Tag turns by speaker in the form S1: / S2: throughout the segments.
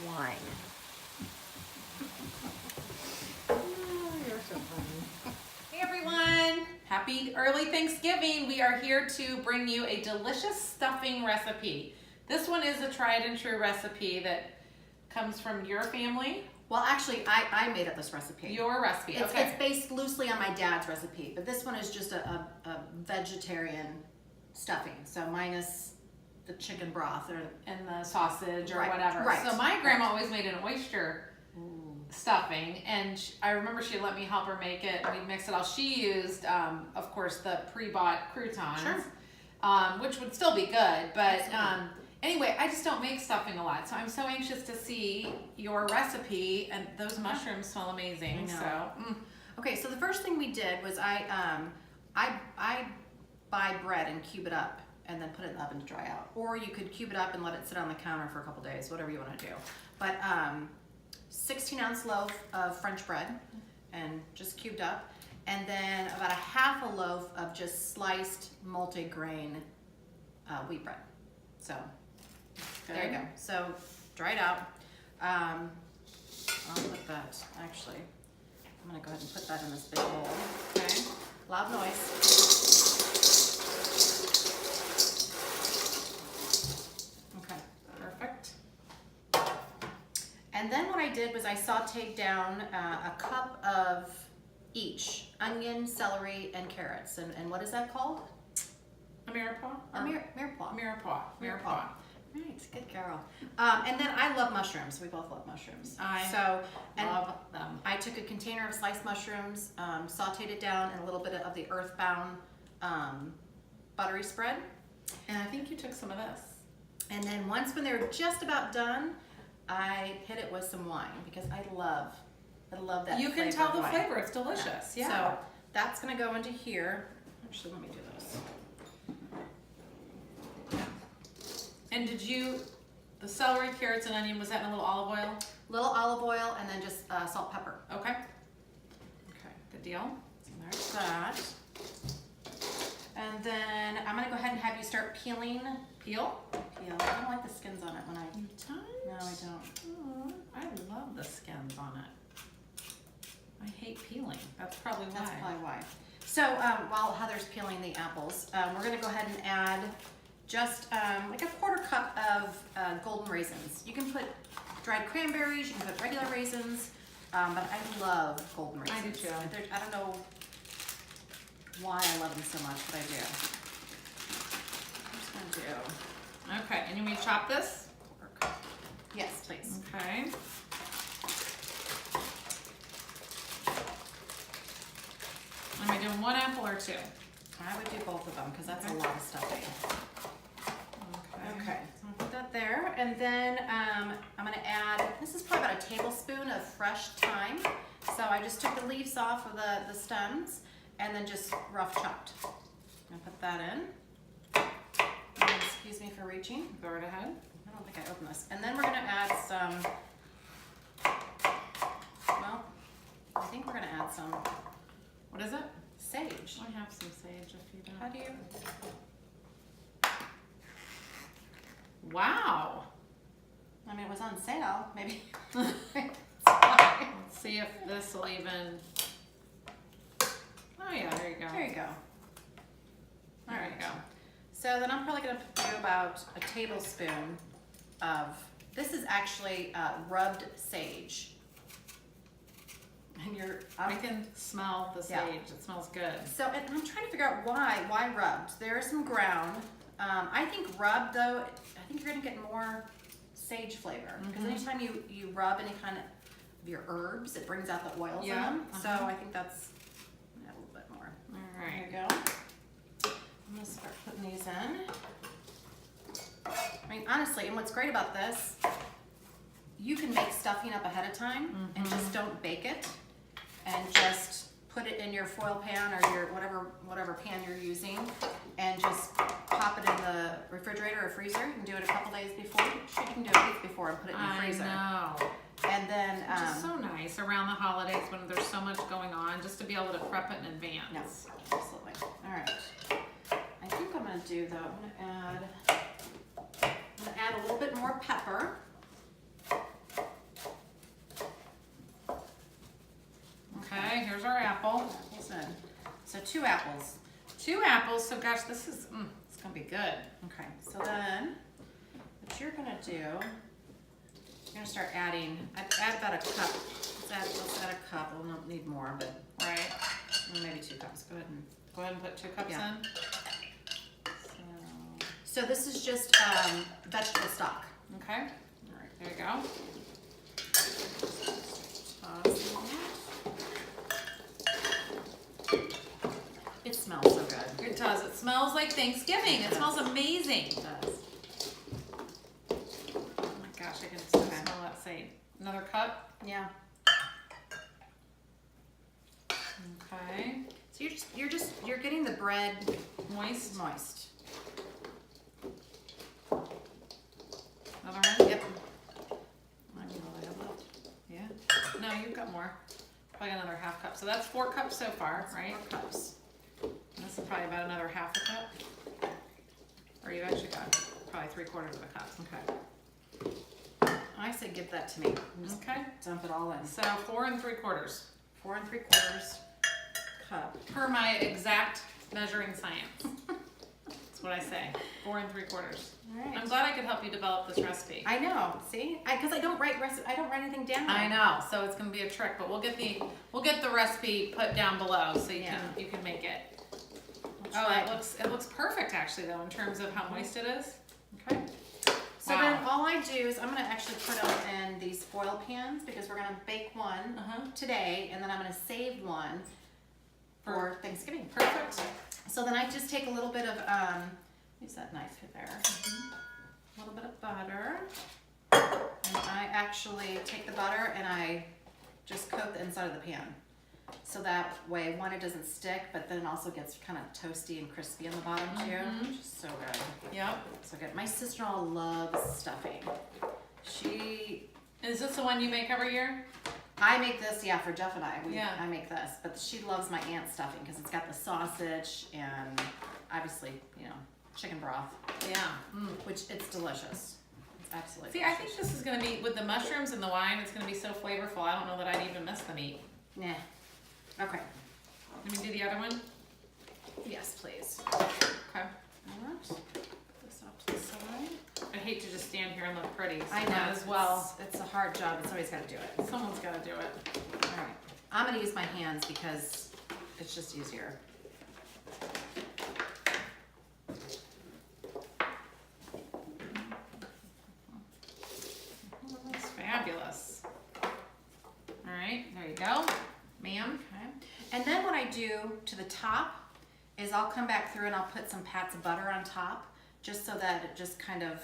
S1: Wine.
S2: You're so funny. Hey everyone! Happy early Thanksgiving. We are here to bring you a delicious stuffing recipe. This one is a tried and true recipe that comes from your family.
S1: Well, actually, I made up this recipe.
S2: Your recipe,
S1: It's
S2: okay.
S1: based loosely on my dad's recipe, but this one is just a vegetarian stuffing, so minus the chicken broth or
S2: And the sausage or
S1: Right,
S2: whatever.
S1: right.
S2: So my grandma always made an oyster stuffing, and I remember she let me help her make it. We mixed it all. She used, of course, the pre-bought croutons,
S1: Sure.
S2: which would still be good. But
S1: Absolutely.
S2: anyway, I just don't make stuffing a lot, so I'm so anxious to see your recipe. And those mushrooms smell amazing.
S1: I know.
S2: So
S1: Okay, so the first thing we did was I buy bread and cube it up and then put it in the oven to dry out. Or you could cube it up and let it sit on the counter for a couple days, whatever you want to do. But 16-ounce loaf of French bread and just cubed up. And then about a half a loaf of just sliced multi-grain wheat bread. So there you go. So dry it out. I'll put that, actually, I'm gonna go ahead and put that in this big bowl. Okay, loud noise. Okay,
S2: perfect.
S1: and then what I did was I sauteed down a cup of each, onion, celery, and carrots. And what is that called?
S2: A mirepoix?
S1: Mirepoix.
S2: Mirepoix.
S1: Right, good girl. And then I love mushrooms. We both love mushrooms.
S2: I love them.
S1: I took a container of sliced mushrooms, sauteed it down in a little bit of the earthbound buttery spread.
S2: And I think you took some of this.
S1: And then once when they were just about done, I hit it with some wine because I love that.
S2: You can
S1: flavor
S2: tell
S1: of
S2: the
S1: wine.
S2: flavor. It's delicious. Yeah.
S1: So that's gonna go into here. Actually, let me do this.
S2: And did you, the celery, carrots, and onion, was that in a little olive oil?
S1: Little olive oil and then just salt, pepper.
S2: Okay.
S1: Okay.
S2: Good deal.
S1: So there's that. And then I'm gonna go ahead and have you start peeling.
S2: Peel.
S1: Peel. I don't like the skins on it when I.
S2: You don't?
S1: No, I don't.
S2: Oh, I love the skins on it. I hate peeling. That's probably why.
S1: That's probably why. So while Heather's peeling the apples, we're gonna go ahead and add just like a quarter cup of golden raisins. You can put dried cranberries, you can put regular raisins, but I love golden raisins.
S2: I do too.
S1: I don't know why I love them so much, but I do. I'm just gonna do
S2: Okay, and you want me to chop this?
S1: quarter cup. Yes, please.
S2: Okay. Am I doing one apple or two?
S1: I would do both of them because that's
S2: Okay.
S1: a lot of stuffing.
S2: Okay.
S1: Okay, so I'll put that there, and then I'm gonna add, this is probably about a tablespoon of fresh thyme. So I just took the leaves off of the stems and then just rough chopped. I'm gonna put that in. And excuse me for reaching.
S2: Go right ahead.
S1: I don't think I opened this. And then we're gonna add some, well, I think we're gonna add some
S2: What is it?
S1: sage.
S2: I have some sage if you don't.
S1: How do you?
S2: Wow.
S1: I mean, it was on sale, maybe.
S2: Let's see if this will even. Oh yeah, there you go.
S1: There you go.
S2: There you go.
S1: So then I'm probably gonna do about a tablespoon of, this is actually rubbed sage. And
S2: I can smell the sage.
S1: Yeah.
S2: It smells good.
S1: So and I'm trying to figure out why rubbed. There is some ground. I think rubbed though, I think you're gonna get more sage flavor. Because anytime you rub any kind of your herbs, it brings out the oils in
S2: Yeah,
S1: them. So I think that's a little bit more.
S2: All
S1: There
S2: right.
S1: you go. I'm gonna start putting these in. I mean, honestly, and what's great about this, you can make stuffing up ahead of time and just don't bake it, and just put it in your foil pan or your whatever pan you're using, and just pop it in the refrigerator or freezer. You can do it a couple days before. You can do it a week before and put it in the freezer.
S2: I know.
S1: And then
S2: Which is so nice around the holidays when there's so much going on, just to be able to prep it in advance.
S1: yes, absolutely. All right. I think I'm gonna do though. I'm gonna add a little bit more pepper.
S2: Okay, here's our apple.
S1: Apples in. So 2 apples.
S2: 2 apples, so gosh, this is, it's gonna be good.
S1: Okay, so then what you're gonna do, you're gonna start adding, I'd add about a cup. Let's add a cup. We'll not need more, but
S2: Right,
S1: maybe 2 cups. Go ahead and
S2: put 2 cups
S1: Yeah.
S2: in.
S1: So this is just vegetable stock.
S2: Okay, all right, there you go.
S1: It smells so good.
S2: It does, it smells like Thanksgiving. It smells amazing.
S1: It does.
S2: Oh my gosh, I can still smell that sage. Another cup.
S1: Yeah.
S2: Okay.
S1: So you're getting the bread
S2: Moist.
S1: moist.
S2: Another one?
S1: Yep.
S2: I don't know what I have left. Yeah. No, you've got more. Probably another half cup. So that's 4 cups so far, right?
S1: 4 cups.
S2: This is probably about another half a cup. Or you actually got probably 3/4 of a cup. Okay.
S1: I say give that to me. Just
S2: Okay.
S1: dump it all in.
S2: So 4 3/4.
S1: 4 3/4 cup.
S2: Per my exact measuring science. That's what I say. 4 3/4.
S1: All right.
S2: I'm glad I could help you develop this recipe.
S1: I know. See, because I don't write anything down.
S2: I know, so it's gonna be a trick, but we'll get the recipe put down below so you
S1: Yeah.
S2: can make it.
S1: That's
S2: Oh,
S1: right.
S2: it looks perfect actually though in terms of how moist it is.
S1: Okay. So
S2: Wow.
S1: then all I do is I'm gonna actually put them in these foil pans because we're gonna bake one today, and then I'm gonna save one for Thanksgiving.
S2: Perfect.
S1: So then I just take a little bit of use that knife there. A little bit of butter, and I actually take the butter and I just coat the inside of the pan. So that way, one, it doesn't stick, but then it also gets kind of toasty and crispy on the bottom too, which is so good.
S2: Yep.
S1: So good. My sister-in-law loves stuffing.
S2: Is this the one you make every year?
S1: I make this, yeah, for Jeff and I.
S2: Yeah.
S1: I make this, but she loves my aunt's stuffing because it's got the sausage and obviously, chicken broth,
S2: Yeah.
S1: which it's delicious. It's absolutely
S2: See, I think this is gonna be, with the mushrooms and the wine, it's gonna be so flavorful. I don't know that I'd even miss the meat.
S1: Nah. Okay.
S2: Let me do the other one.
S1: Yes, please.
S2: Okay.
S1: All right. Put this off to the side.
S2: I hate to just stand here and look pretty. So
S1: I know
S2: might as well.
S1: It's a hard job, but somebody's got to do it.
S2: Someone's gotta do it.
S1: All right. I'm going to use my hands because it's just easier.
S2: That's fabulous. All right, there you go, ma'am.
S1: Okay. And then what I do to the top is I'll come back through and I'll put some pats of butter on top just so that it just kind of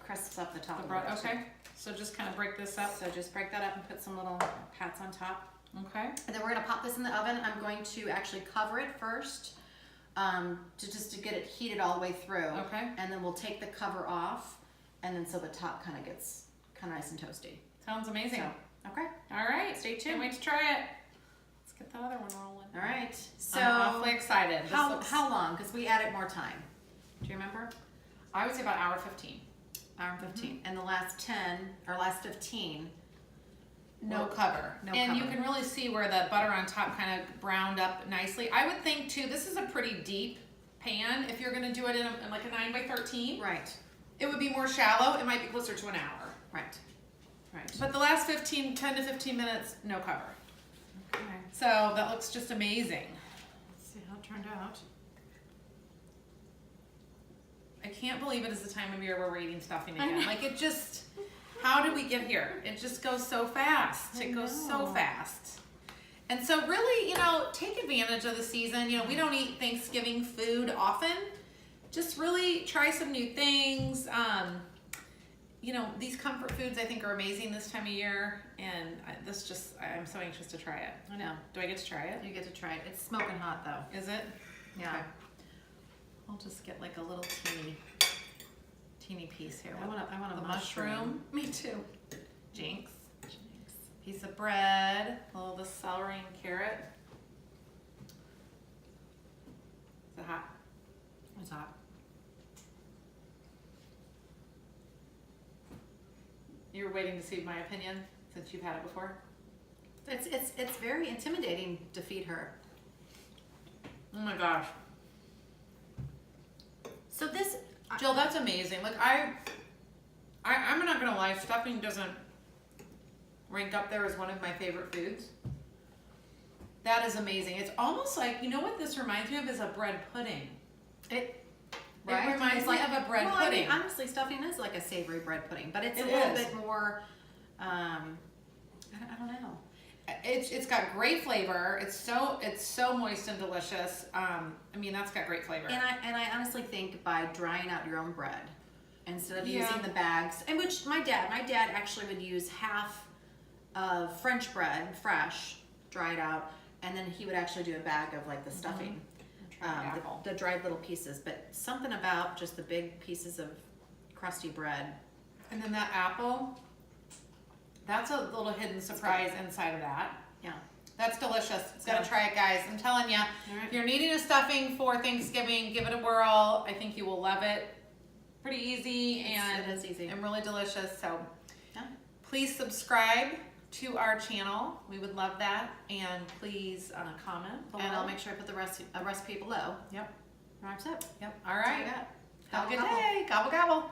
S1: crisps up the top of it.
S2: Okay, so just kind of break this up.
S1: So just break that up and put some little pats on top.
S2: Okay.
S1: And then we're gonna pop this in the oven. I'm going to actually cover it first, to get it heated all the way through.
S2: Okay.
S1: And then we'll take the cover off, and then so the top kind of gets kind of nice and toasty.
S2: Sounds amazing.
S1: So, okay.
S2: All right,
S1: Stay tuned.
S2: Can't wait to try it. Let's get the other one rolling.
S1: All right. So
S2: I'm awfully excited. This
S1: how
S2: looks-
S1: how long? Because we added more time. Do you remember?
S2: I would say about hour 15.
S1: Hour and 15. And the last 10 or last 15.
S2: No cover.
S1: No
S2: and you
S1: cover.
S2: can really see where the butter on top kind of browned up nicely. I would think too, this is a pretty deep pan. If you're gonna do it in like a 9 by 13,
S1: Right.
S2: it would be more shallow. It might be closer to an hour.
S1: Right. Right.
S2: But the last 10 to 15 minutes, no cover.
S1: Okay.
S2: So that looks just amazing.
S1: Let's see how it turned out.
S2: I can't believe it is the time of year where we're eating stuffing
S1: I
S2: again.
S1: know.
S2: Like it just, how did we get here? It just goes so fast.
S1: I
S2: It goes so
S1: know.
S2: fast. And so really, take advantage of the season. We don't eat Thanksgiving food often. Just really try some new things. These comfort foods I think are amazing this time of year. And I'm so anxious to try it.
S1: I know.
S2: Do I get to try it?
S1: You get to try it. It's smoking hot though.
S2: Is it?
S1: Yeah.
S2: Okay. I'll just get like a little teeny piece here.
S1: I want a
S2: the
S1: mushroom.
S2: Me too. Jinx. Piece of bread. A little of the celery and carrot. Is it hot?
S1: It's hot.
S2: You were waiting to see my opinion since you've had it before?
S1: It's very intimidating to feed her.
S2: Oh my gosh.
S1: So this,
S2: Jill, that's amazing. Like I'm not gonna lie, stuffing doesn't rank up there as one of my favorite foods. That is amazing. It's almost like, you know what this reminds me of is a bread pudding.
S1: It
S2: reminds
S1: It's
S2: me of a bread pudding.
S1: I mean, honestly, stuffing is like a savory bread pudding, but it's
S2: It
S1: a little
S2: is.
S1: bit more. I don't know.
S2: It's got great flavor. It's so moist and delicious. I mean, that's got great flavor.
S1: And I honestly think by drying out your own bread instead of
S2: Yeah.
S1: using the bags, and which my dad actually would use half of French bread, fresh, dried out, and then he would actually do a bag of like the stuffing, the dried little pieces. But something about just the big pieces of crusty bread.
S2: And then that apple, that's a little hidden surprise inside of that.
S1: Yeah.
S2: That's delicious. Gotta try it, guys. I'm telling you, if you're needing a stuffing for Thanksgiving, give it a whirl. I think you will love it. Pretty easy and
S1: it is easy.
S2: and really delicious. So
S1: Yeah.
S2: please subscribe to our channel. We would love that. And please comment below.
S1: And I'll make sure I put the recipe below.
S2: Yep.
S1: Wraps up.
S2: Yep. All right.
S1: That's what I got.
S2: Have a good
S1: Gobble,
S2: day. Gobble, gobble.